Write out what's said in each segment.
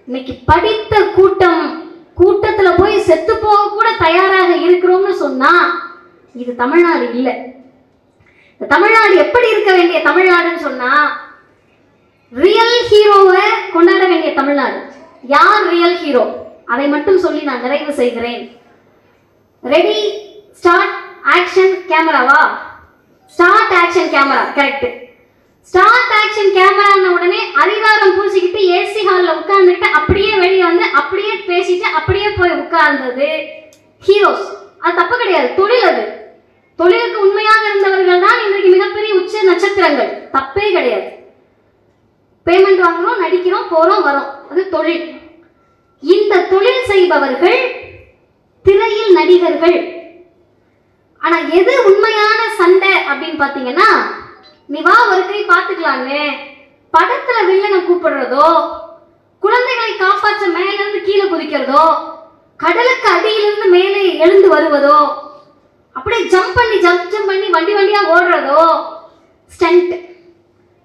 இன்னைக்கு படித்த கூட்டத்துல போய் செத்து போக கூட தயாராக இருக்கிறோம்னு சொன்னா இது தமிழ்நாடு இல்லை. தமிழ்நாடு எப்படி இருக்க வேண்டிய தமிழ்நாடுன்னு சொன்னா ரியல் ஹீரோவை கொண்டாட வேண்டிய தமிழ்நாடு. யார் ரியல் ஹீரோ அதை மட்டும் சொல்லி நான் நிறைவு செய்கிறேன். ரெடி ஸ்டார்ட் ஆக்ஷன் கேமராவா? Start action camera, correct. Start action கேமரான உடனே அதிகாரம் பூசிக்கிட்டு ஏசி ஹாலில் உட்கார்ந்துட்டு அப்படியே வெளியே வந்து அப்படியே பேசிட்டு அப்படியே போய் உட்கார்ந்தது ஹீரோஸ். அது தப்பு கிடையாது, தொழில். அது தொழிலுக்கு உண்மையாக இருந்தவர்கள் தான் இன்றைக்கு மிகப்பெரிய உச்ச நட்சத்திரங்கள். தப்பே கிடையாது. பேமெண்ட் வாங்குறோம், நடிக்கிறோம், போறோம், வரோம், அது தொழில். இந்த தொழில் செய்பவர்கள் திரையில் நடிகர்கள். ஆனா எது உண்மையான சண்டை அப்படின்னு பாத்தீங்கன்னா, நீ வா ஒரு கை பார்த்துக்கலான்னு படத்துல வில்லனை கூப்பிடுறதோ, குழந்தைகளை காப்பாற்ற மேல இருந்து கீழே குதிக்கிறதோ, கடலுக்கு அடியிலிருந்து மேலே எழுந்து வருவதோ, அப்படியே ஜம்ப் பண்ணி வண்டி வண்டியா ஓடுறதோ ஸ்டண்ட்.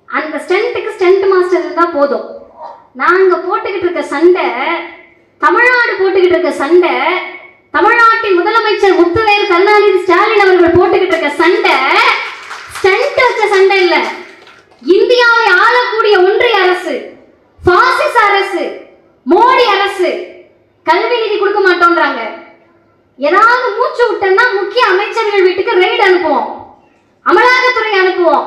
அந்த ஸ்டண்ட்டுக்கு ஸ்டண்ட் மாஸ்டர் இருந்தா போதும். நாங்க போட்டுக்கிட்டு இருக்க சண்டை, தமிழ்நாடு போட்டுக்கிட்டு இருக்க சண்டை, தமிழ்நாட்டின் முதலமைச்சர் முத்துவேல் கருணாநிதி ஸ்டாலின் அவர்கள் போட்டுக்கிட்டு இருக்க சண்டை ஸ்டண்ட் வச்ச சண்டை இல்ல. இந்தியாவை ஆளக்கூடிய ஒன்றிய அரசு, பாசிச அரசு, மோடி அரசு கல்வி நிதி கொடுக்க மாட்டோம்ன்றாங்க. ஏதாவது மூச்சு விட்டோம்னா முக்கிய அமைச்சர்கள் வீட்டுக்கு ரெய்டு அனுப்புவோம், அமலாக்கத்துறை அனுப்புவோம்,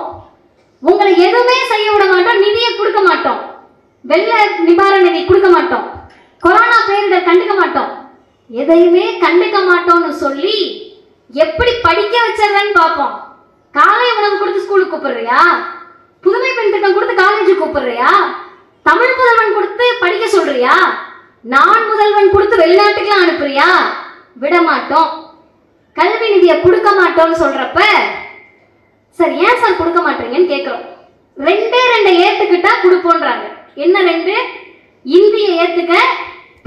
உங்களை எதுவுமே செய்ய விட மாட்டோம், நிதியை கொடுக்க மாட்டோம், வெள்ள நிவாரண நிதி கொடுக்க மாட்டோம், கொரோனா பேரிடர் கண்டுக்க மாட்டோம், எதையுமே கண்டுக்க மாட்டோம்னு சொல்லி எப்படி படிக்க வச்சதுன்னு பார்ப்போம். காலை உணவு கொடுத்து ஸ்கூலுக்கு கூப்பிடுறியா? புதுமை பெண் திட்டம் கொடுத்து காலேஜுக்கு கூப்பிடுறியா? தமிழ் முதல்வன் கொடுத்து படிக்க சொல்றியா? நான் முதல்வன் கொடுத்து வெளிநாட்டுக்கெல்லாம் அனுப்புறியா? விட மாட்டோம். கல்வி நிதியை கொடுக்க மாட்டோம்னு சொல்றப்ப சார் ஏன் சார் கொடுக்க மாட்டீங்கன்னு கேட்கிறோம். ரெண்டே ஏத்துக்கிட்டா கொடுப்போன்றாங்க. என்ன ரெண்டு? இந்திய ஏத்துக்க,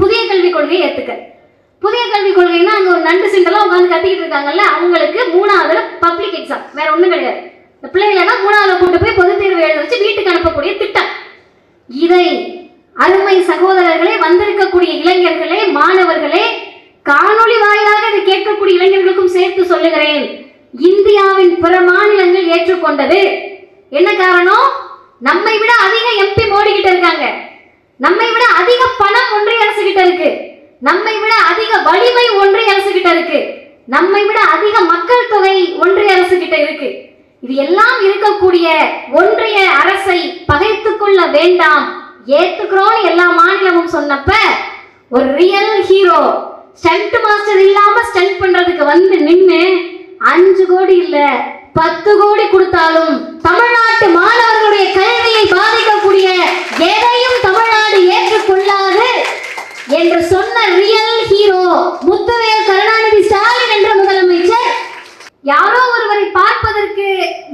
புதிய கல்விக் கொள்கையை ஏத்துக்க. புதிய கல்விக் கொள்கைன்னா அங்க ஒரு நண்டு சிண்டெல்லாம் உட்காந்து கத்திக்கிட்டு இருக்காங்கல்ல, அவங்களுக்கு 3வது பப்ளிக் எக்ஸாம், வேற ஒண்ணும் கிடையாது. இந்த பிள்ளைகளை 3வது கூட்டு போய் பொது தேர்வு எழுத வச்சு வீட்டுக்கு அனுப்பக்கூடிய திட்டம். இதை அருமை சகோதரர்களே, வந்திருக்கக்கூடிய இளைஞர்களே, மாணவர்களே, காணொளி வாயிலாக இதை கேட்கக்கூடிய இளைஞர்களுக்கும் சேர்த்து சொல்லுகிறேன். இந்தியாவின் பிற மாநிலங்கள் ஏற்றுக்கொண்டது. என்ன காரணம்? நம்மை விட அதிக எம்பி மோடி கிட்ட இருக்காங்க, நம்மை விட அதிக பணம் ஒன்றிய அரசு கிட்ட இருக்கு, நம்மை விட அதிக வலிமை ஒன்றிய அரசு கிட்ட இருக்கு, நம்மை விட அதிக மக்கள் தொகை ஒன்றிய அரசு கிட்ட இருக்கு. இது எல்லாம் இருக்கக்கூடிய ஒன்றிய அரசை பகைத்துக் கொள்ள வேண்டாம், ஏத்துக்கிறோம் எல்லா மாநிலமும் சொன்னப்ப ஒரு ரியல் ஹீரோ ஸ்டண்ட் மாஸ்டர் இல்லாம ஸ்டண்ட் பண்றதுக்கு வந்து நின்னு 5 கோடி இல்ல 10 கோடி கொடுத்தாலும் தமிழ்நாட்டு மாணவர்களுடைய கல்வியை பாதிக்கக்கூடிய எதையும் தமிழ்நாடு ஏற்றுக்கொள்ளாது என்று சொன்ன ரியல் ஹீரோ முத்துவேல் கருணாநிதி ஸ்டாலின் என்ற முதலமைச்சர். யாரோ ஒருவரை பார்ப்பதற்கு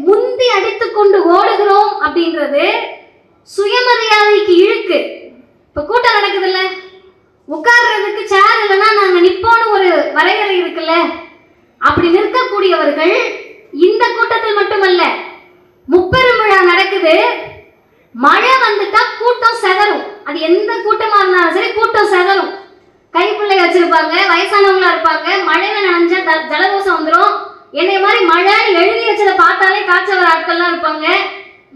முந்தி அடித்துக் கொண்டு ஓடுகிறோம் அப்படின்றது சுயமரியாதைக்கு இழுக்கு. இப்ப கூட்டம் நடக்குது இல்ல, உட்கார்றதுக்கு சேர் இல்லைன்னா நாங்க நிப்போன்னு ஒரு வரையறை இருக்குல்ல, அப்படி நிற்கக்கூடியவர்கள் இந்த கூட்டத்தில் மட்டுமல்ல, முப்பெரும் விழா நடக்குது, மழை வந்துட்டா கூட்டம் செதறும். அது எந்த கூட்டமா இருந்தாலும் சரி கூட்டம் செதறும். கைப்பிள்ளை வச்சிருப்பாங்க, வயசானவங்களா இருப்பாங்க, மழையில நனைஞ்சா ஜலதோஷம் வந்துடும். என்னை மாதிரி மழைன்னு எழுதி வச்சதை பார்த்தாலே காய்ச்சல் வர ஆட்கள்லாம் இருப்பாங்க.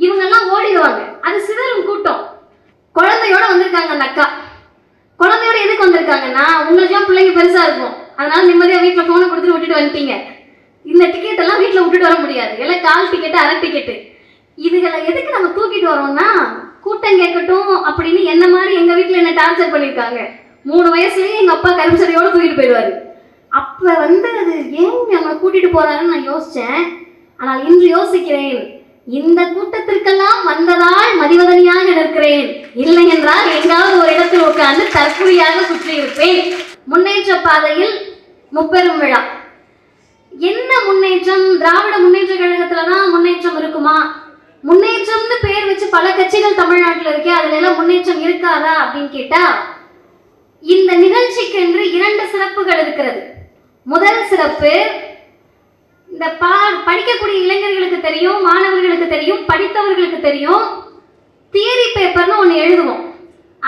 இவங்கெல்லாம் ஓடிடுவாங்க, அது சிதறும் கூட்டம். குழந்தையோட வந்திருக்காங்க அந்த அக்கா. குழந்தையோட எதுக்கு வந்திருக்காங்கன்னா, உங்களுக்குலாம் பிள்ளைங்க பெருசா இருக்கும், அதனால நிம்மதியா வீட்டுல போனை கொடுத்துட்டு விட்டுட்டு வந்துட்டீங்க. இந்த டிக்கெட் எல்லாம் வீட்டுல விட்டுட்டு வர முடியாது, எல்லாம் கால் டிக்கெட்டு, அரை டிக்கெட்டு. இதுகளை எதுக்கு நம்ம தூக்கிட்டு வரோம்னா, கூட்டம் கேட்கட்டும் அப்படின்னு என்ன மாதிரி எங்க வீட்டுல என்ன டார்ச்சர் பண்ணிருக்காங்க. 3 வயசுலயே எங்க அப்பா கரும்புசரியோட தூக்கிட்டு போயிடுவாரு. அப்ப வந்து அது ஏன் நம்மளை கூட்டிட்டு போறாருன்னு நான் யோசிச்சேன். ஆனால் இன்று யோசிக்கிறேன், இந்த கூட்டத்திற்கெல்லாம் வந்ததால் மதிவதனியாக நிற்கிறேன், இல்லை என்றால் எங்காவது ஒரு இடத்தில் உட்கார்ந்து தற்கொலையாக சுற்றி இருப்பேன். முன்னேற்ற பாதையில் முப்பெரும் விழா. என்ன முன்னேற்றம்? திராவிட முன்னேற்ற கழகத்துலதான் முன்னேற்றம் இருக்குமா? முன்னேற்றம்னு பேர் வச்சு பல கட்சிகள் தமிழ்நாட்டில் இருக்கே, அதுல எல்லாம் முன்னேற்றம் இருக்காதா அப்படின்னு கேட்டா, இந்த நிகழ்ச்சிக்கு என்று 2 சிறப்புகள் இருக்கிறது. முதல் சிறப்பு, இந்த படிக்கக்கூடிய இளைஞர்களுக்கு தெரியும், மாணவர்களுக்கு தெரியும், படித்தவர்களுக்கு தெரியும், தியரி பேப்பர்னு ஒன்று எழுதுவோம்.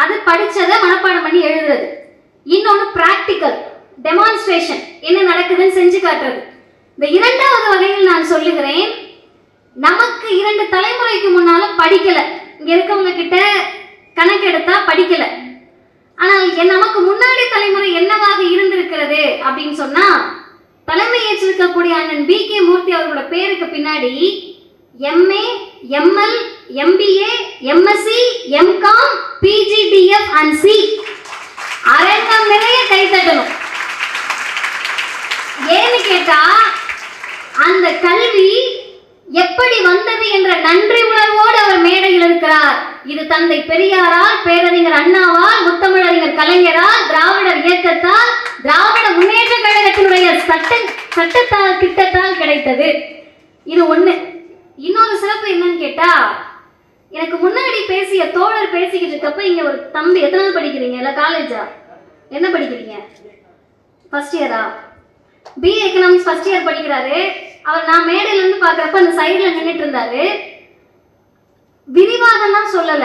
அது படிச்சதை மனப்பாடம் பண்ணி எழுதுறது. இன்னொன்று பிராக்டிக்கல் டெமான்ஸ்ட்ரேஷன், என்ன நடக்குதுன்னு செஞ்சு காட்டுறது. இந்த இரண்டாவது வகையில் நான் சொல்லுகிறேன், நமக்கு 2 தலைமுறைக்கு முன்னாலும் படிக்கல, இங்க இருக்கவங்க கிட்ட கணக்கெடுத்தா படிக்கல. ஆனால் நமக்கு முன்னாடி தலைமுறை என்னவாக இருந்திருக்கிறது அப்படின்னு சொன்னா, தலைமை ஏற்றிருக்கக்கூடிய அண்ணன் BK மூர்த்தி அவர்களோட பேருக்கு பின்னாடி MA, ML, MBA, MSc, MCom, PGDF and C அரங்கம் நிறைய கைத்தட்டணும். ஏன்னு கேட்டா, அந்த கல்வி எப்படி வந்தது என்ற நன்றி உணர்வோடு அவர் மேடையில் இருக்கிறார். இது தந்தை பெரியாரால், பேரறிஞர் அண்ணாவால், முத்தமிழறிஞர் கலைஞரால், திராவிடர் இயக்கத்தால், திராவிட முன்னேற்ற கழகத்தினுடைய சட்டத்தால் திட்டத்தால் கிடைத்தது. இது ஒண்ணு. இன்னொரு சிறப்பு என்னன்னு கேட்டா, எனக்கு முன்னாடி பேசிய தோழர் பேசிக்கிட்டு இருக்கப்ப இங்க ஒரு தம்பி, எத்தனாவது படிக்கிறீங்க? இல்ல காலேஜா? என்ன படிக்கிறீங்க? ஃபர்ஸ்ட் இயரா? BA எக்கனாமிக்ஸ் ஃபர்ஸ்ட் இயர் படிக்கிறாரு. அவர் நான் மேடையில இருந்து பாக்குறப்ப அந்த சைடுல நின்றுட்டு இருந்தாரு. விரிவாகலாம் சொல்லல.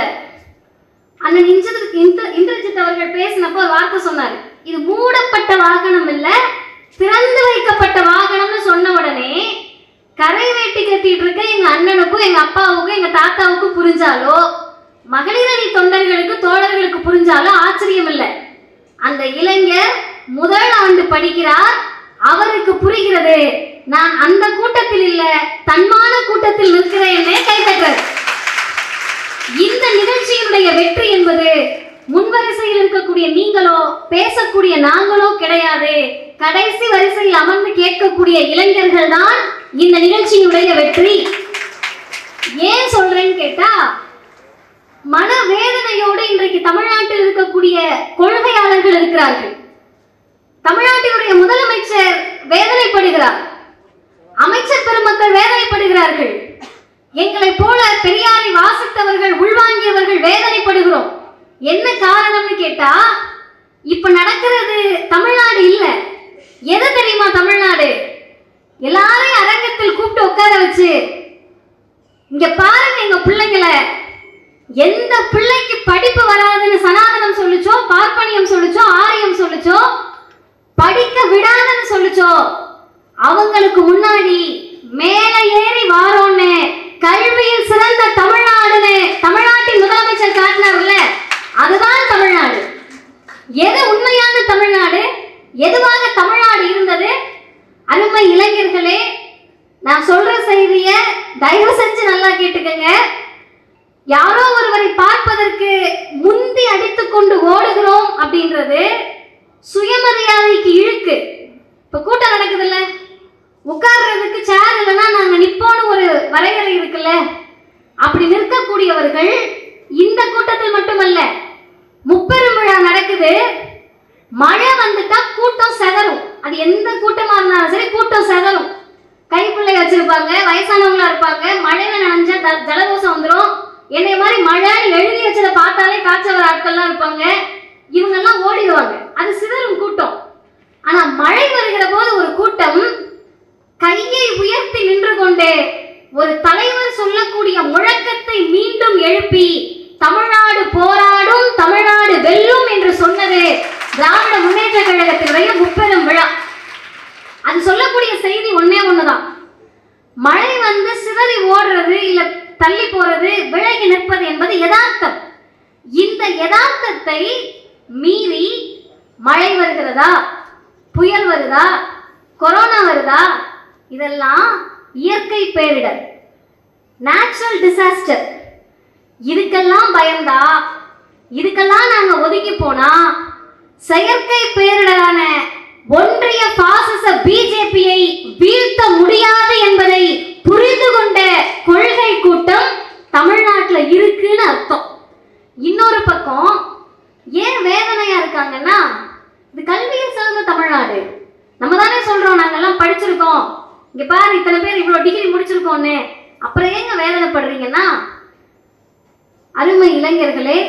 அண்ணன் இந்திரஜித் அவர்கள் பேசினப்போ ஒரு வார்த்தை சொன்னாரு, இது மூடப்பட்ட வாகனம் இல்ல, திறந்து வைக்கப்பட்ட வாகனம்னு சொன்ன உடனே கரை வேட்டி கட்டிட்டு இருக்க எங்க அண்ணனுக்கும் எங்க அப்பாவுக்கும் எங்க தாத்தாவுக்கும் புரிஞ்சாலோ, மகளிர் அணி தொண்டர்களுக்கு தோழர்களுக்கு புரிஞ்சாலோ ஆச்சரியம் இல்லை. அந்த இளைஞர் முதல் ஆண்டு படிக்கிறார், அவருக்கு புரிகிறது. நான் அந்த கூட்டத்தில் இல்ல, தன்மான கூட்டத்தில் நிற்கிறேன் கைத்தட்டுறார். இந்த நிகழ்ச்சியினுடைய வெற்றி என்பது முன்வரிசையில் இருக்கக்கூடிய நீங்களோ பேசக்கூடிய நாங்களோ கிடையாது. கடைசி வரிசையில் அமர்ந்து கேட்கக்கூடிய இளைஞர்கள் தான் இந்த நிகழ்ச்சியினுடைய வெற்றி. ஏன் சொல்றேன்னு கேட்டா, மனவேதனையோடு இன்றைக்கு தமிழ்நாட்டில் இருக்கக்கூடிய கொள்கையாளர்கள் இருக்கிறார்கள். தமிழ்நாட்டினுடைய முதலமைச்சர் வேதனைப்படுகிறார், அமைச்சர் பெருமக்கள் வேதனைப்படுகிறார்கள். எங்களை போல பெரியாரை வாசித்தவர்கள், உள்வாங்கியவர்கள் வேதனைப்படுகிறோம். என்ன காரணம்னு கேட்டா, இப்ப நடக்கிறது தமிழ்நாடு இல்ல. எது தெரியுமா தமிழ்நாடு? எல்லாரையும் அரங்கத்தில் கூப்பிட்டு உட்கார வச்சு, இங்க பாருங்க எங்க பிள்ளைங்களை, எந்த பிள்ளைக்கு படிப்பு வராதுன்னு சனாதனம் சொல்லுச்சோ, பார்ப்பனியம் சொல்லுச்சோ, ஆரியம் சொல்லுச்சோ, படிக்க விடாதுன்னு சொல்லுச்சோ, அவங்களுக்கு முன்னாடி மேல ஏறி வாரோன்னு கல்வியில் சிறந்த தமிழ்நாடுன்னு தமிழ்நாட்டின் முதலமைச்சர் காட்டினார்ல, அதுதான் தமிழ்நாடு. எது உண்மையான தமிழ்நாடு? எதுவாக தமிழ்நாடு இருந்தது? அருமை இளைஞர்களே, நான் சொல்ற செய்திய தயவு செஞ்சு நல்லா கேட்டுக்கங்க. யாரோ ஒருவரை பார்ப்பதற்கு முந்தி அடித்துக் கொண்டு ஓடுகிறோம் அப்படின்றது சுயமரியாதைக்கு இழுக்கு. இப்ப கூட்டம் நடக்குது இல்ல, உட்கார்றதுக்கு சேர் இல்லைன்னா நாங்க நிப்போன்னு ஒரு வரையறை இருக்குல்ல, அப்படி நிற்கக்கூடியவர்கள் இந்த கூட்டத்தில் மட்டுமல்ல, முப்பெரும் விழா நடக்குது, மழை வந்துட்டா கூட்டம் செதறும். அது எந்த கூட்டமா இருந்தாலும் சரி கூட்டம் செதறும். கைப்பிள்ளை வச்சிருப்பாங்க, வயசானவங்களா இருப்பாங்க, மழையில நனைஞ்சா ஜலதோஷம் வந்துடும். என்னை மாதிரி மழை எழுதி வச்சதை பார்த்தாலே காய்ச்சல் ஆட்கள்லாம் இருப்பாங்க, இவங்கெல்லாம் ஓடிடுவாங்க. அது சிதறும் கூட்டம். ஆனா மழை வருகிற போது ஒரு கூட்டம் கையை உயர்த்தி நின்று கொண்டு ஒரு தலைவர் சொல்லக்கூடிய முழக்கத்தை மீண்டும் எழுப்பி தமிழ்நாடு போராடும், தமிழ்நாடு வெல்லும் என்று சொன்னது திராவிட முன்னேற்ற கழகத்தினுடைய முப்பெரும் விழா. அது சொல்லக்கூடிய செய்தி ஒன்னே ஒண்ணுதான், மழை வந்து சிதறி ஓடுறது இல்ல தள்ளி போறது, விலகி நிற்பது என்பது யதார்த்தம். இந்த யதார்த்தத்தை மீறி மழை வருகிறதா, புயல் வருதா, கொரோனா வருதா, இதெல்லாம் இயற்கை பேரிடர், நேச்சுரல் டிசாஸ்டர். இதுக்கெல்லாம் பயந்தா, இதுக்கெல்லாம் நாங்க ஒதுங்கி போனா செயற்கை பேரிடரான ஒன்றிய பாசிச பிஜேபியை வீழ்த்த முடியாது என்பதை புரிந்து கொண்ட கொள்கை கூட்டம் தமிழ்நாட்டில் இருக்குன்னு அர்த்தம். இன்னொரு பக்கம் ஏன் வேதனையா இருக்காங்கன்னா, இது கல்வியில் சிறந்த தமிழ்நாடு. நம்ம தானே சொல்றோம் நாங்கெல்லாம் படிச்சிருக்கோம், இங்க பாரு இத்தனை பேர் இவ்வளவு டிகிரி முடிச்சிருக்கோன்னு. அப்புறம் ஏங்க வேதனைப்படுறீங்கன்னா, அருமை இளைஞர்களே,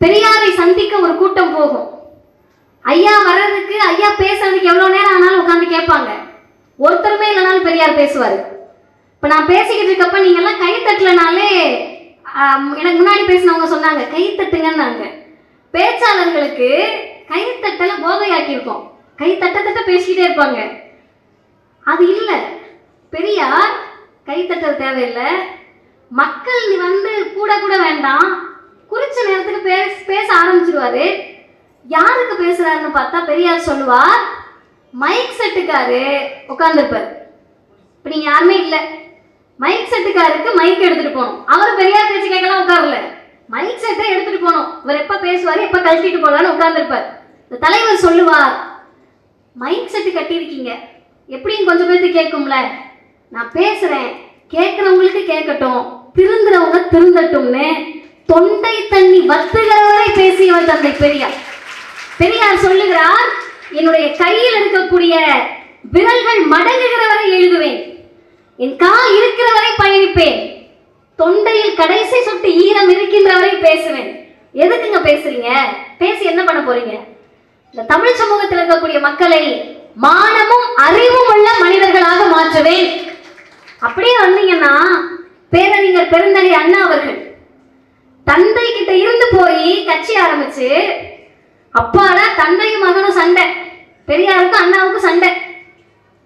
பெரியாரை சந்திக்க ஒரு கூட்டம் போகும். ஐயா வர்றதுக்கு, ஐயா பேசுறதுக்கு எவ்வளவு நேரம் ஆனாலும் உட்காந்து கேட்பாங்க. ஒருத்தருமே இல்லைனாலும் பெரியார் பேசுவாரு. இப்ப நான் பேசிக்கிட்டு இருக்கப்ப நீங்க எல்லாம் கை தட்டலனாலே எனக்கு முன்னாடி பேசினவங்க சொன்னாங்க கைத்தட்டுங்கன்னாங்க. பேச்சாளர்களுக்கு கைத்தட்டலை போதையாக்கியிருக்கோம். கைத்தட்ட பேசிக்கிட்டே இருப்பாங்க. அது இல்லை. பெரியார் கைத்தட்டல் தேவையில்லை. மக்கள் வந்து கூட கூட வேண்டாம், குறிச்ச நேரத்துக்கு பேச ஆரம்பிச்சிருவாரு. யாருக்கு பேசுறாருன்னு பார்த்தா பெரியார் சொல்லுவார், மைக் செட்டுக்காரு உட்காந்துருப்பார். இப்போ நீங்கள் யாருமே இல்லை, மைக் செட்டுக்காருக்கு மைக் எடுத்துட்டு போகணும். அவர் பெரியார் பேச்சு கேட்கலாம் உட்காரல, மைக் செட்டை எடுத்துட்டு போகணும். இவர் எப்போ பேசுவார், எப்போ கழட்டிட்டு போகலான்னு உட்காந்துருப்பார். இந்த தலைவர் சொல்லுவார், மைக் செட்டு கட்டியிருக்கீங்க, எப்படியும் கொஞ்சம் பேருக்கு கேட்கும்ல, நான் பேசுறேன், கேட்குறவங்களுக்கு கேட்கட்டும், திருந்துறவங்க திருந்தட்டும்னு தொண்டை தண்ணி வத்துகிறவரை பேசியவர் தந்தை பெரியார். பெரியார் சொல்லுகிறார், என்னுடைய கையில் இருக்கக்கூடிய விரல்கள் மடங்குகிறவரை எழுதுவேன், என் கால் இருக்கிறவரை பயணிப்பேன், தொண்டையில் கடைசி சொட்டு ஈரம் இருக்கின்றவரை பேசுவேன். எதுக்குங்க பேசுறீங்க? பேசி என்ன பண்ண போறீங்க? இந்த தமிழ் சமூகத்தில் இருக்கக்கூடிய மக்களை மானமும் அறிவும் உள்ள மனிதர்களாக மாற்றுவேன். அப்படியே வந்தீங்கன்னா பேரறிஞர் பெருந்தகை அண்ணா அவர்கள் தந்தை கிட்ட இருந்து போய் கட்சி ஆரம்பிச்சு, அப்பாடா தந்தையும் மகனும் சண்டை, பெரியாருக்கும் அண்ணாவுக்கும் சண்டை,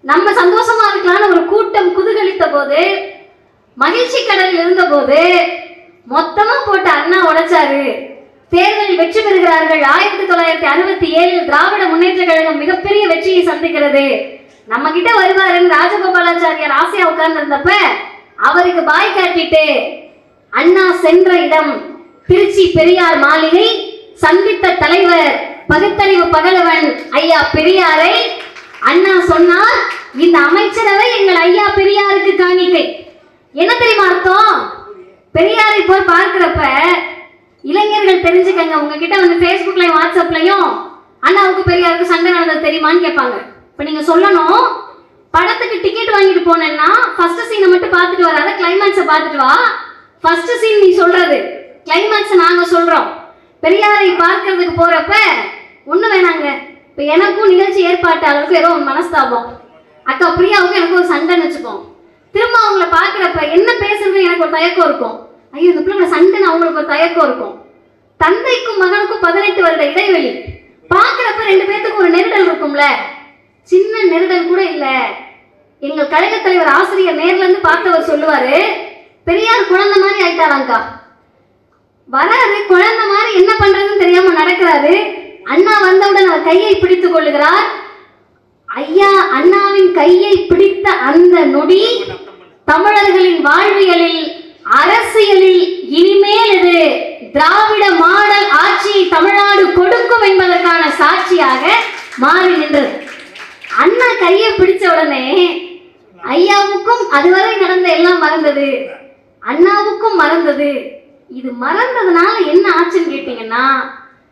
நம்ம சந்தோஷமா இருக்கலாம்னு ஒரு கூட்டம் குதூகலித்த போது, மகிழ்ச்சி கடலில் இருந்த போது மொத்தமா போட்டு அண்ணா உடைச்சாரு. தேர்தலில் வெற்றி பெறுகிறார்கள். 1967 திராவிட முன்னேற்ற கழகம் மிகப்பெரிய வெற்றியை சந்திக்கிறது. நம்ம கிட்ட வருவாருன்னு ராஜகோபாலாச்சாரியார் ஆசையா உட்கார்ந்து இருந்தப்ப அவருக்கு பாய் காட்டிட்டு அண்ணா சென்ற இடம் திருச்சி பெரியார் மாளிகை, சந்தித்த தலைவர் பகுத்தறிவு பகலவன் ஐயா பெரியாரை. அண்ணா சொன்னார், இந்த அமைச்சரவை எங்கள் ஐயா பெரியாருக்கு காணிக்கை. என்ன தெரியுமா அர்த்தம்? பெரியாரை போய் பார்க்கிறப்ப இளைஞர்கள் தெரிஞ்சுக்கங்க, உங்ககிட்ட வந்து ஃபேஸ்புக்லையும் வாட்ஸ்அப்லையும் அண்ணாவுக்கு பெரியாருக்கு சண்டை நடந்தது தெரியுமான்னு கேட்பாங்க. இப்போ நீங்க சொல்லணும், படத்துக்கு டிக்கெட் வாங்கிட்டு போனேன்னா ஃபர்ஸ்ட் சீனை மட்டும் பார்த்துட்டு வராத, கிளைமேக்ஸை பார்த்துட்டு வா. ஃபர்ஸ்ட் சீன் நீ சொல்றது, கிளைமேக்ஸை நாங்க சொல்றோம். பெரியாரை பார்க்கறதுக்கு போறப்ப ஒண்ணு வேணாங்க, இப்போ எனக்கும் நிகழ்ச்சி ஏற்பாட்டாளருக்கும் ஏதோ ஒரு மனஸ்தாபம், அக்கா பிரியாவுக்கும் எனக்கு ஒரு சண்டைன்னு வச்சுப்போம். திரும்ப அவங்கள பார்க்குறப்ப என்ன பேசுறது எனக்கு ஒரு தயக்கம் இருக்கும். ஐயோ இந்த பிள்ளைங்க சண்டைன்னு அவங்களுக்கு ஒரு தயக்கம் இருக்கும். தந்தைக்கும் மகனுக்கும் 18 வருட இடைவெளி, பார்க்குறப்ப ரெண்டு பேர்த்துக்கும் ஒரு நெருடல் இருக்கும்ல. சின்ன நெருடல் கூட இல்லை. எங்கள் கழக தலைவர் ஆசிரியர் நேர்ல இருந்து பார்த்தவர் சொல்லுவாரு, பெரியார் குழந்தை மாதிரி ஆயிட்டாராங்கா. வராரு குழந்தை மாதிரி, என்ன பண்றதுன்னு தெரியாம நடக்கிறாரு. அண்ணா வந்தவுடன் அவர் கையை பிடித்துக் கொள்ளுகிறார். ஐயா அண்ணாவின் கையை பிடித்த அந்த நொடி தமிழர்களின் வாழ்வியலில் அரசியலில் இனிமேல் இது திராவிட மாடல் ஆட்சியை தமிழ்நாடு கொடுக்கும் என்பதற்கான சாட்சியாக மாறி நின்றது. அண்ணா கையை பிடிச்ச உடனே ஐயாவுக்கும் அதுவரை நடந்த எல்லாம் மறந்தது, அண்ணாவுக்கும் மறந்தது. இது மறந்ததுனால என்ன ஆச்சுன்னு கேட்டீங்கன்னா,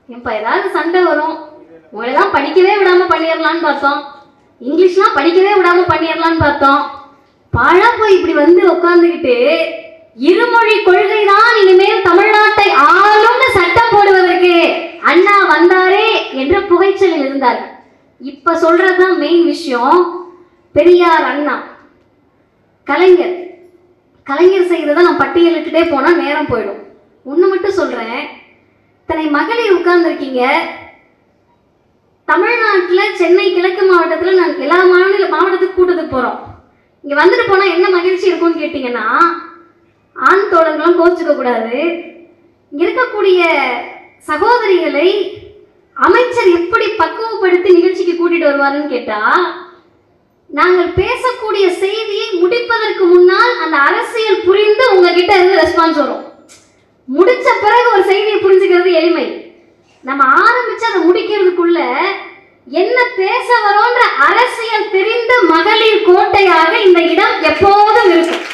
இப்ப ஏதாவது சண்டை வரும், உங்களெல்லாம் படிக்கவே விடாம பண்ணிடலான்னு பார்த்தோம், இங்கிலீஷ்லாம் படிக்கவே விடாம பண்ணிடலான்னு பார்த்தோம். பழம் போய் இப்படி வந்து உட்காந்துக்கிட்டு இருமொழி கொள்கை தான் இனிமேல் தமிழ்நாட்டை ஆளும்னு சட்டம் போடுவதற்கு அண்ணா வந்தாரே என்ற புகைச்சலில் இருந்தார். இப்ப சொல்றதுதான் மெயின் விஷயம். பெரியார், அண்ணா, கலைஞர், கலைஞர் செய்ததை நான் பட்டியலிட்டுட்டே போனா நேரம் போயிடும். ஒண்ணு மட்டும் சொல்றேன், தன்னை மகளிர் உட்கார்ந்து இருக்கீங்க. தமிழ்நாட்டில் சென்னை கிழக்கு மாவட்டத்தில் நான் எல்லா மாவட்டத்துக்கு கூட்டத்துக்கு போறோம். இங்க வந்துட்டு போனா என்ன மகிழ்ச்சி இருக்கும்னு கேட்டீங்கன்னா, ஆண் தோழர்களும் கோச்சுக்க கூடாது, இங்க இருக்கக்கூடிய சகோதரிகளை அமைச்சர் எப்படி பக்குவப்படுத்தி நிகழ்ச்சிக்கு கூட்டிட்டு வருவாருன்னு கேட்டா, நாங்கள் பேசக்கூடிய செய்தியை முடிப்பதற்கு முன்னால் அந்த அரசியல் புரிந்து உங்ககிட்ட இருந்து ரெஸ்பான்ஸ் வரும். முடிச்ச பிறகு ஒரு செய்தியை புரிஞ்சுக்கிறது எளிமை. நம்ம ஆரம்பிச்சு அதை முடிக்கிறதுக்குள்ள என்ன பேச வரோன்ற அரசியல் தெரிந்த மகளிர் கோட்டையாக இந்த இடம் எப்போதும் இருக்கும்.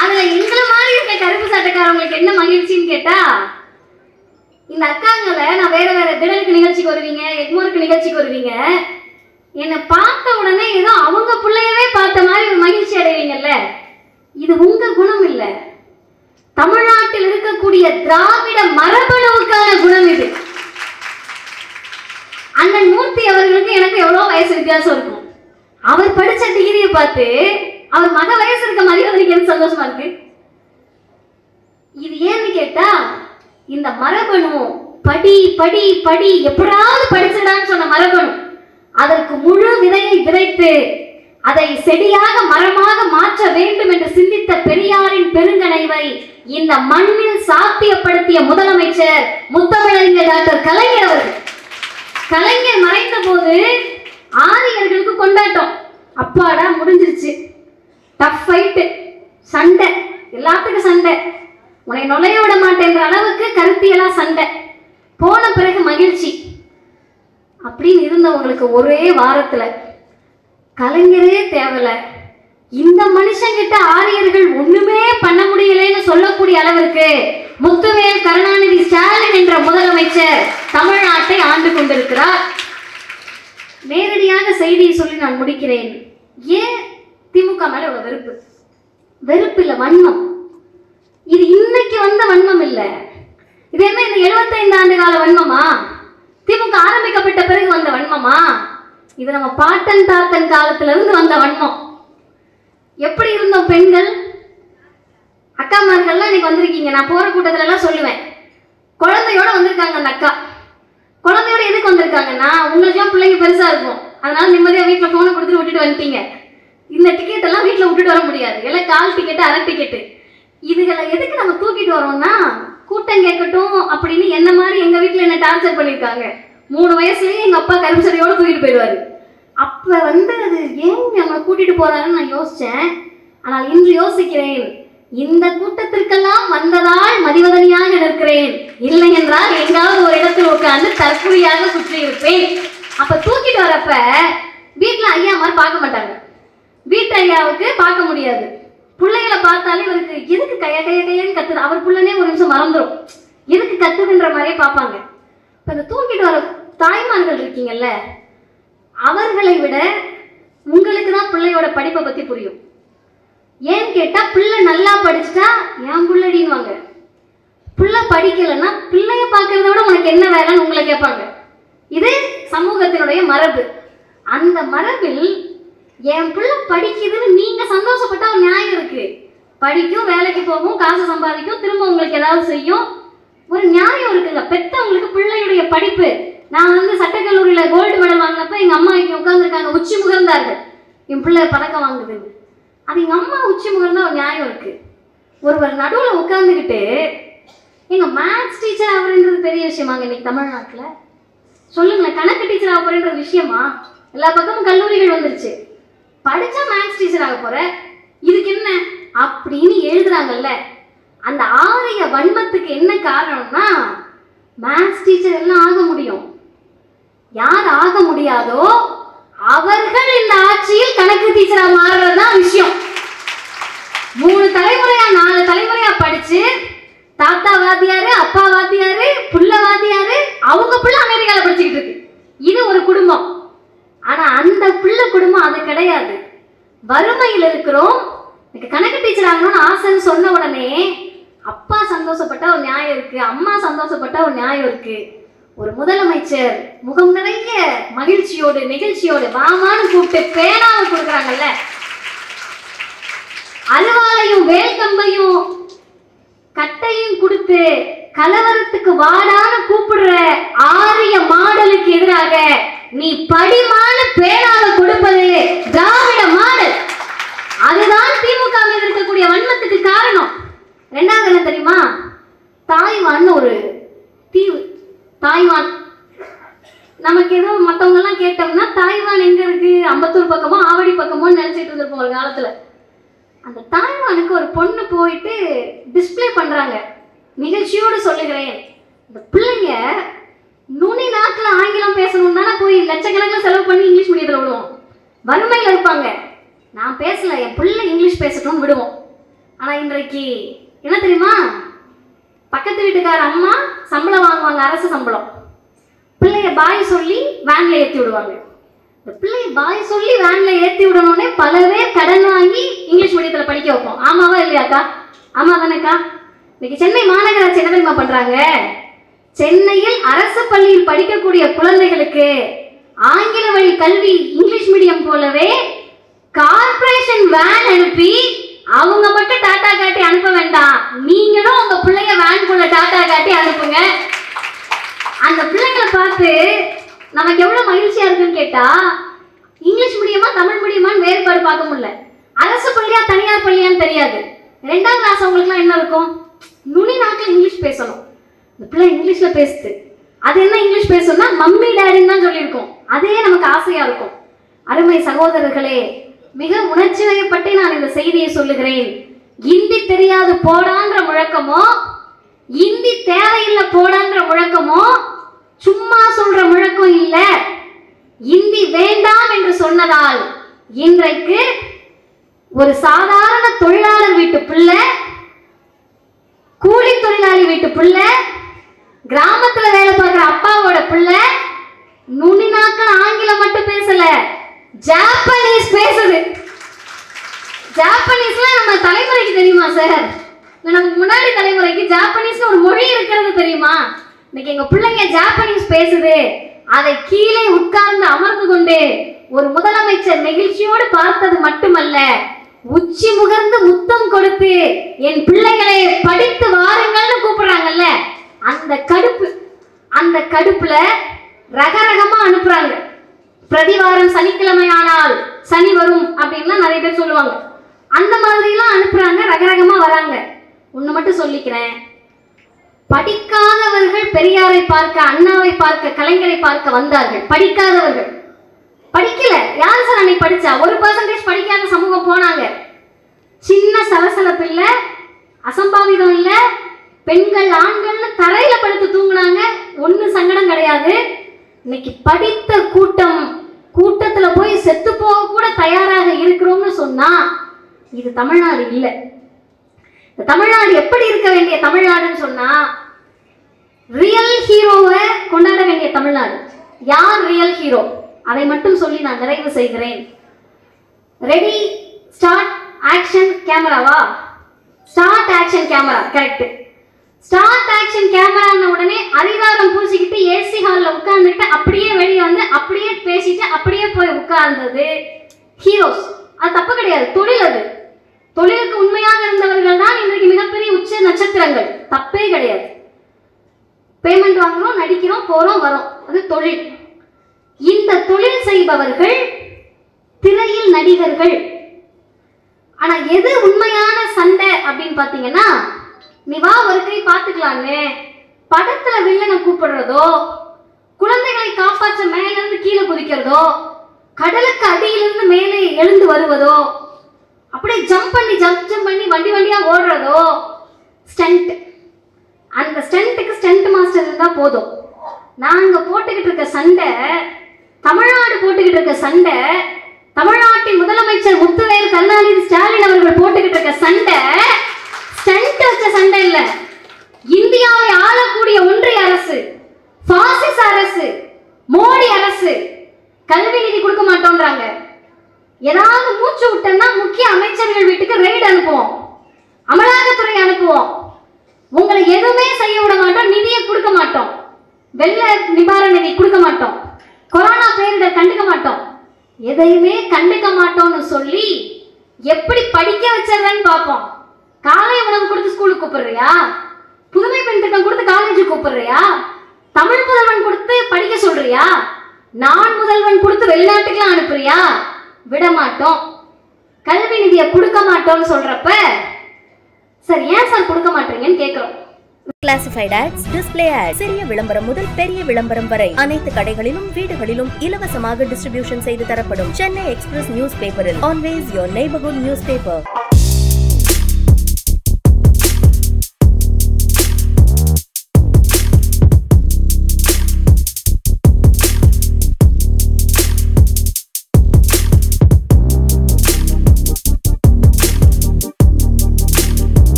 அதுல எங்களை மாதிரி இருக்க கருப்பு சட்டக்காரங்களுக்கு என்ன மகிழ்ச்சின்னு கேட்டா, இந்த அக்காங்களை நான் வேற வேற திடலுக்கு நிகழ்ச்சிக்கு வருவீங்க, எக்மோருக்கு நிகழ்ச்சிக்கு வருவீங்க, என்னை பார்த்த உடனே ஏதோ அவங்க பிள்ளையவே பார்த்த மாதிரி ஒரு மகிழ்ச்சி அடைவீங்கல்ல. இது உங்க குணம் இல்லை, தமிழ்நாட்டில் இருக்கக்கூடிய திராவிட மரபணுவுக்கான குணம் இது. அண்ணன் மூர்த்தி அவர்களுக்கு எனக்கு எவ்வளவு வயசு வித்தியாசம் இருக்கும். அவர் படிச்ச டிகிரியை பார்த்து அவர் மக வயசு இருக்க மாதிரி அவருக்கு எனக்கு சந்தோஷமா இருக்கு. இது ஏன்னு கேட்டா, இந்த மரபணு படி படி படி எப்படாவது படிச்சிடான்னு சொன்ன மரபணு அதற்கு முழு விதையை விதைத்து அதை செடியாக மரமாக மாற்ற வேண்டும் என்று சிந்தித்த பெரியாரின் பெருங்கனைவை இந்த மண்ணில் சாத்தியப்படுத்திய முதலமைச்சர் முத்தமிழறிஞர் டாக்டர் கலைஞர் அவர்கள். கலைஞர் மறைந்த போது ஆரியர்களுக்கு கொண்டாட்டம். அப்பாடா முடிஞ்சிருச்சு. டஃப் ஃபைட், சண்டை, எல்லாத்துக்கும் சண்டை, உன்னை நுழைய விட மாட்டேன்ற அளவுக்கு கருத்தியலா சண்டை. போன பிறகு மகிழ்ச்சி அப்படின்னு இருந்தவங்களுக்கு ஒரே வாரத்துல கலைஞரே தேவல, இந்த மனுஷங்கிட்ட ஆரியர்கள் ஒண்ணுமே பண்ண முடியலன்னு சொல்லக்கூடிய அளவிற்கு முத்துவேல் கருணாநிதி ஸ்டாலின் என்ற முதலமைச்சர் தமிழ்நாட்டை ஆண்டு கொண்டிருக்கிறார். நேரடியாக செய்தியை சொல்லி நான் முடிக்கிறேன். ஏன் திமுக மேல இவ்வளவு வெறுப்பு? வெறுப்பு இல்ல, வன்மம். இது இன்னைக்கு வந்த வன்மம் இல்ல. இது என்ன இந்த 75 ஆண்டு கால வன்மமா? திமுக ஆரம்பிக்கப்பட்ட பிறகு வந்த வன்மமா? இது நம்ம பாட்டன் தாத்தன் காலத்துல இருந்து வந்த வன்மம். எப்படி இருந்தோம் பெண்கள்? அக்காமார்கள்லாம் இன்னைக்கு வந்திருக்கீங்க. நான் போற கூட்டத்துல எல்லாம் சொல்லுவேன், குழந்தையோட வந்திருக்காங்க அந்த அக்கா. குழந்தையோட எதுக்கு வந்திருக்காங்கன்னா, உங்களுக்குலாம் பிள்ளைங்க பெருசா இருக்கும், அதனால நிம்மதியா வீட்டுல போனை கொடுத்துட்டு விட்டுட்டு வந்துட்டீங்க. இந்த டிக்கெட் எல்லாம் வீட்டுல விட்டுட்டு வர முடியாது, எல்லாம் கால் டிக்கெட்டு அரை டிக்கெட்டு. இதுகளை எதுக்கு நம்ம தூக்கிட்டு வரோம்னா, கூட்டம் கேட்கட்டும் அப்படின்னு என்ன மாதிரி எங்க வீட்டுல என்ன டார்ச்சர் பண்ணிருக்காங்க. 3 வயசுலயே எங்க அப்பா கரும்புச்சதையோட தூக்கிட்டு போயிடுவாரு. அப்ப அது ஏன் நம்மளை கூட்டிட்டு போறாருன்னு நான் யோசிச்சேன். ஆனால் இன்று யோசிக்கிறேன், இந்த கூட்டத்திற்கெல்லாம் வந்ததால் மதிவதனியாக நிற்கிறேன், இல்லை என்றால் எங்காவது ஒரு இடத்தில் உட்கார்ந்து தற்கொலையாக சுற்றி இருப்பேன். அப்ப தூக்கிட்டு வரப்ப வீட்டுல ஐயா மாதிரி பார்க்க மாட்டாங்க. வீட்டு ஐயாவுக்கு பார்க்க முடியாது. பிள்ளைகளை பார்த்தாலே இவருக்கு எதுக்கு கைய கைய கையன்னு கத்துது, அவர் பிள்ளைனே ஒரு நிமிஷம் மறந்துடும், எதுக்கு கத்துதுன்ற மாதிரியே பார்ப்பாங்க. இப்ப இந்த தூக்கிட்டு வர தாய்மார்கள் இருக்கீங்கல்ல, அவர்களை விட உங்களுக்கு தான் பிள்ளையோட படிப்பை பத்தி புரியும். ஏன்னு கேட்டா, பிள்ளை நல்லா படிச்சுட்டா என் பிள்ளடின்வாங்க. பிள்ளை படிக்கலைன்னா பிள்ளைய பார்க்கறத விட உனக்கு என்ன வேலைன்னு உங்களை கேட்பாங்க. இது சமூகத்தினுடைய மரபு. அந்த மரபில் என் பிள்ளை படிக்குதுன்னு நீங்க சந்தோஷப்பட்டா ஒரு நியாயம் இருக்கு. படிக்கும், வேலைக்கு போகும், காசு சம்பாதிக்கும், திரும்ப உங்களுக்கு ஏதாவது செய்யும், ஒரு நியாயம் இருக்குங்க. பெத்தவங்களுக்கு பிள்ளையுடைய படிப்பு. நான் சட்டக்கல்லூரியில கோல்டு மெடல் வாங்கினப்ப எங்க அம்மா இங்க உட்காந்துருக்காங்க, உச்சி முகர்ந்தார்கள், என் பிள்ளை பதக்கம் வாங்குது. அது எங்க அம்மா உச்சி முகர்ந்தா ஒரு நியாயம் இருக்கு. ஒருவர் நடுவில் உட்காந்துக்கிட்டு எங்க மேத்ஸ் டீச்சர் ஆகுறன்றது பெரிய விஷயமாங்க இன்னைக்கு தமிழ்நாட்டுல? சொல்லுங்களேன், கணக்கு டீச்சர் ஆக போறேன்றது விஷயமா? எல்லா பக்கமும் கல்லூரிகள் வந்துருச்சு. படிச்சா மேத்ஸ் டீச்சர் ஆக போற, இதுக்கு என்ன அப்படின்னு எழுதுறாங்கல்ல. அந்த ஆரிய வன்மத்துக்கு என்ன காரணம்னா, மேத்ஸ் டீச்சர் எல்லாம் ஆக முடியும், யார் ஆக முடியாதோ அவர்கள் இந்த ஆட்சியில் கணக்கு டீச்சரா மாறுறதுதான் விஷயம். 3 தலைமுறையா 4 தலைமுறையா படிச்சு தாத்தா வாத்தியாரு, அப்பா வாத்தியாரு, புள்ள வாத்தியாரு, அவங்க பிள்ளை அமெரிக்கால படிச்சுக்கிட்டு இருக்கு. இது ஒரு குடும்பம். ஆனா அந்த பிள்ளை குடும்பம் அது கிடையாது. வறுமையில் இருக்கிறோம், எனக்கு கணக்கு டீச்சர் ஆகணும்னு ஆசைன்னு சொன்ன உடனே அப்பா சந்தோஷப்பட்ட ஒரு நியாயம் இருக்கு, அம்மா சந்தோஷப்பட்ட ஒரு நியாயம் இருக்கு. ஒரு முதலமைச்சர் முகம் நிறைய மகிழ்ச்சியோடு நெகிழ்ச்சியோடு வாமான்னு கூப்பிட்டு பேனாவை கொடுக்குறாங்கல்ல, அலுவாலையும் வேல்கம்பையும் கட்டையும் கொடுத்து கலவரத்துக்கு வாடான கூப்பிடுற ஆரிய மாடலுக்கு எதிராக நீ படிமான பேனாவை கொடுப்பது திராவிட மாடல். அதுதான் திமுக மீது இருக்கக்கூடிய வன்மத்துக்கு காரணம். 2வது என்ன தெரியுமா? தாய்வான் ஒரு தீவு. தாய்வான் நமக்கு ஏதோ மற்றவங்க எல்லாம் கேட்டோம்னா தாய்வான் எங்க இருக்கு, அம்பத்தூர் பக்கமோ ஆவடி பக்கமோ நினைச்சிட்டு இருந்திருப்போம் ஒரு காலத்துல. அந்த தாய்வானுக்கு ஒரு பொண்ணு போயிட்டு டிஸ்பிளே பண்றாங்க. நிகழ்ச்சியோடு சொல்லுகிறேன், இந்த பிள்ளைங்க நுனி நாட்டுல ஆங்கிலம் பேசணும் தானே போய் லட்சக்கணக்கில் செலவு பண்ணி இங்கிலீஷ் மீடியத்தில் விடுவோம். வறுமையில் இருப்பாங்க, நான் பேசல என் பிள்ளை இங்கிலீஷ் பேசட்டும்னு விடுவோம். ஆனா இன்றைக்கு என்ன தெரியுமா? பக்கத்து வீட்டுக்கார அம்மா சம்பளம் வாங்குவாங்க, அரசு சம்பளம், பிள்ளைய பாய் சொல்லி வேன்ல ஏற்றி விடுவாங்க. இந்த பிள்ளைய பாய் சொல்லி வேன்ல ஏற்றி விடணும்னே பல பேர் கடன் வாங்கி இங்கிலீஷ் மீடியத்தில் படிக்க வைப்போம். ஆமாவா இல்லையாக்கா? ஆமா தானேக்கா? இன்னைக்கு சென்னை மாநகராட்சி என்ன தெரியுமா பண்றாங்க? சென்னையில் அரசு பள்ளியில் படிக்கக்கூடிய குழந்தைகளுக்கு ஆங்கில வழி கல்வி இங்கிலீஷ் மீடியம் போலவே கார்ப்பரேஷன் வேன் அனுப்பி அவங்க மட்டும் டாடா காட்டி அனுப்ப வேண்டாம், நீங்களும் உங்க பிள்ளைங்க வேன்குள்ள டாடா காட்டி அனுப்புங்க. அந்த பிள்ளைங்களை பார்த்து நமக்கு எவ்வளவு மகிழ்ச்சியா இருக்குன்னு கேட்டா, இங்கிலீஷ் மீடியமா தமிழ் மீடியமான்னு வேறுபாடு பார்க்க முடியல. அரசு பள்ளியா தனியார் பள்ளியான்னு தெரியாது. 2ஆம் கிளாஸ் அவங்களுக்குலாம் என்ன இருக்கும், நுனி நாட்டில் இங்கிலீஷ் பேசணும். இந்த பிள்ளை இங்கிலீஷ்ல பேசுது, அது என்ன இங்கிலீஷ் பேசணும்னா மம்மி டேடின்னு தான் சொல்லியிருக்கோம். அதே நமக்கு ஆசையா இருக்கும். அருமை சகோதரர்களே, மிக உணர்ச்சி வயப்பட்டு நான் இந்த செய்தியை சொல்லுகிறேன். இந்தி தெரியாது போடான்ற முழக்கமோ, இந்தி தேவையில்லை போடான்ற முழக்கமோ சும்மா சொல்ற முழக்கம் இல்ல. இந்தி வேண்டாம் என்று சொன்னதால் இன்றைக்கு ஒரு சாதாரண தொழிலாளர் வீட்டு பிள்ளை, கூலி தொழிலாளி வீட்டு பிள்ளை, கிராமத்துல வேலை பார்க்கிற அப்பாவோட பிள்ளை நுனி நாட்கள் ஆங்கிலம் மட்டும் பேசல, ஜாப்பனீஸ் பேசுது. ஜாப்பனீஸ்லாம் நம்ம தலைமுறைக்கு தெரியுமா சார்? நமக்கு முன்னாடி தலைமுறைக்கு ஜாப்பனீஸ் ஒரு மொழி இருக்கிறது தெரியுமா? இன்னைக்கு எங்க பிள்ளைங்க ஜாப்பனீஸ் பேசுது. அதை கீழே உட்கார்ந்து அமர்ந்து கொண்டு ஒரு முதலமைச்சர் நெகிழ்ச்சியோடு பார்த்தது மட்டுமல்ல, உச்சி முகர்ந்து முத்தம் கொடுத்து என் பிள்ளைகளை படித்து வாருங்கள்னு கூப்பிடுறாங்கல்ல, அந்த கடுப்புல ரகரகமா அனுப்புறாங்க. பிரதிவாரம் சனிக்கிழமை ஆனால் சனி வரும் அப்படின்லாம் நிறைய பேர் சொல்லுவாங்க. அந்த மாதிரி எல்லாம் அனுப்புறாங்க, ரகரகமா வராங்க. ஒண்ணு மட்டும் சொல்லிக்கிறேன், படிக்காதவர்கள் பெரியாரை பார்க்க, அண்ணாவை பார்க்க, கலைஞரை பார்க்க வந்தார்கள். படிக்காதவர்கள் படிக்கல. யாரு சார் அன்னைக்கு படிச்சா? 1% படிக்காத சமூகம் போனாங்க. சின்ன சலசலப்பு இல்ல, அசம்பாவிதம் இல்ல, பெண்கள் ஆண்கள்னு தரையில படுத்து தூங்குனாங்க. ஒண்ணு சங்கடம் கிடையாது. இன்னைக்கு படித்த கூட்டத்துல போய் செத்து போக கூட தயாராக இருக்கிறோம்னு சொன்னா இது தமிழ்நாடு இல்ல. இந்த தமிழ்நாடு எப்படி இருக்க வேண்டிய தமிழ்நாடுன்னு சொன்னா, ரியல் ஹீரோவை கொண்டாட வேண்டிய தமிழ்நாடு. யார் ரியல் ஹீரோ அதை மட்டும் சொல்லி நான் நிறைவு செய்கிறேன். ரெடி ஸ்டார்ட் ஆக்ஷன் கேமராவா? Start action camera, correct. Start action கேமரான உடனே அதிகாரம் பூசிக்கிட்டு ஏசி ஹால்ல உட்கார்ந்துட்டு அப்படியே வெளியே வந்து அப்படியே பேசிட்டு அப்படியே போய் உட்கார்ந்தது ஹீரோஸ். அது தப்பு கிடையாது, தொழில். அது தொழிலுக்கு உண்மையாக இருந்தவர்கள் தான் இன்றைக்கு மிகப்பெரிய உச்ச நட்சத்திரங்கள். தப்பே கிடையாது. பேமெண்ட் வாங்குறோம், நடிக்கிறோம், போறோம், வரோம், அது தொழில். இந்த தொழில் செய்பவர்கள் திரையில் நடிகர்கள். ஆனா எது உண்மையான சண்டை அப்படின்னு பாத்தீங்கன்னா, நீ வா ஒரு கை பார்த்துக்கலான்னு படத்துல வில்லனை கூப்பிடுறதோ, குழந்தைகளை காப்பாற்ற மேல இருந்து கீழே குதிக்கிறதோ, கடலுக்கு அடியிலிருந்து மேலே எழுந்து வருவதோ, அப்படியே ஜம்ப் பண்ணி வண்டி வண்டியா ஓடுறதோ ஸ்டண்ட். அந்த ஸ்டண்ட்டுக்கு ஸ்டண்ட் மாஸ்டர் இருந்தா போதும். நாங்க போட்டுக்கிட்டு இருக்க சண்டை, தமிழ்நாடு போட்டுக்கிட்டு இருக்க சண்டை, தமிழ்நாட்டின் முதலமைச்சர் முத்துவேல் கருணாநிதி ஸ்டாலின் அவர்கள் போட்டுக்கிட்டு இருக்க சண்டை ஸ்டண்ட் வச்ச சண்டை இல்ல. இந்தியாவை ஆளக்கூடிய ஒன்றிய அரசு, பாசிச அரசு, மோடி அரசு கல்வி நிதி கொடுக்க மாட்டோம்ன்றாங்க. ஏதாவது மூச்சு விட்டோம்னா முக்கிய அமைச்சர்கள் வீட்டுக்கு ரெய்டு அனுப்புவோம், அமலாக்கத்துறை அனுப்புவோம், உங்களை எதுவுமே செய்ய விட மாட்டோம், நிதியை கொடுக்க மாட்டோம், வெள்ள நிவாரண நிதி கொடுக்க மாட்டோம், கொரோனா பேரிடர் கண்டுக்க மாட்டோம், எதையுமே கண்டுக்க மாட்டோம்னு சொல்லி எப்படி படிக்க வச்சதுன்னு பார்ப்போம். காலை உணவு கொடுத்து ஸ்கூலுக்கு கூப்பிடுறியா? புதுமை பெண் திட்டம் கொடுத்து காலேஜுக்கு கூப்பிடுறியா? தமிழ் முதல்வன் கொடுத்து படிக்க சொல்றியா? நான் முதல்வன் கொடுத்து வெளிநாட்டுக்குலாம் அனுப்புறியா? விட மாட்டோம். கல்வி நிதியை கொடுக்க மாட்டோம்னு சொல்றப்ப சார் ஏன் சார் கொடுக்க மாட்டீங்கன்னு கேட்கிறோம். கிளாசிஃபைட் ஆட்ஸ், டிஸ்ப்ளே ஆட்ஸ், சிறிய விளம்பரம் முதல் பெரிய விளம்பரம் வரை அனைத்து கடைகளிலும் வீடுகளிலும் இலவசமாக டிஸ்ட்ரிபியூஷன் செய்து தரப்படும். சென்னை எக்ஸ்பிரஸ் நியூஸ் பேப்பரில் always your neighbourhood news paper.